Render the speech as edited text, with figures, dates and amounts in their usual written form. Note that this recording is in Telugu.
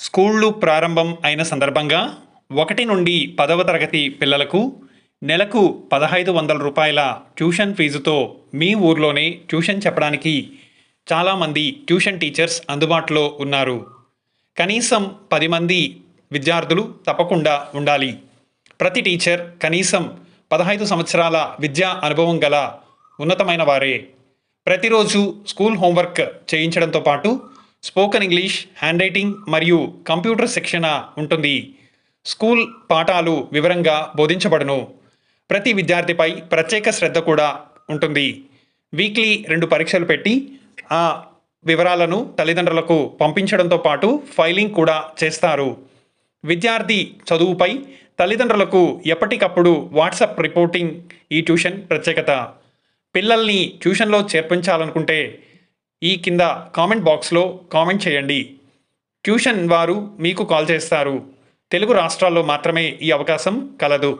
స్కూళ్ళు ప్రారంభం అయిన సందర్భంగా 1 నుండి 10వ తరగతి పిల్లలకు నెలకు రూ. 1,500 ట్యూషన్ ఫీజుతో మీ ఊర్లోనే ట్యూషన్ చెప్పడానికి చాలామంది ట్యూషన్ టీచర్స్ అందుబాటులో ఉన్నారు. కనీసం 10 మంది విద్యార్థులు తప్పకుండా ఉండాలి. ప్రతి టీచర్ కనీసం 15 సంవత్సరాల విద్యా అనుభవం గల ఉన్నతమైన వారే. ప్రతిరోజు స్కూల్ హోంవర్క్ చేయించడంతో పాటు స్పోకెన్ ఇంగ్లీష్, హ్యాండ్ రైటింగ్ మరియు కంప్యూటర్ శిక్షణ ఉంటుంది. స్కూల్ పాఠాలు వివరంగా బోధించబడును. ప్రతి విద్యార్థిపై ప్రత్యేక శ్రద్ధ కూడా ఉంటుంది. వీక్లీ 2 పరీక్షలు పెట్టి ఆ వివరాలను తల్లిదండ్రులకు పంపించడంతో పాటు ఫైలింగ్ కూడా చేస్తారు. విద్యార్థి చదువుపై తల్లిదండ్రులకు ఎప్పటికప్పుడు వాట్సాప్ రిపోర్టింగ్ ఈ ట్యూషన్ ప్రత్యేకత. పిల్లల్ని ట్యూషన్లో చేర్పించాలనుకుంటే ఈ కింద కామెంట్ బాక్స్లో కామెంట్ చేయండి. ట్యూషన్ వారు మీకు కాల్ చేస్తారు. తెలుగు రాష్ట్రాల్లో మాత్రమే ఈ అవకాశం కలదు.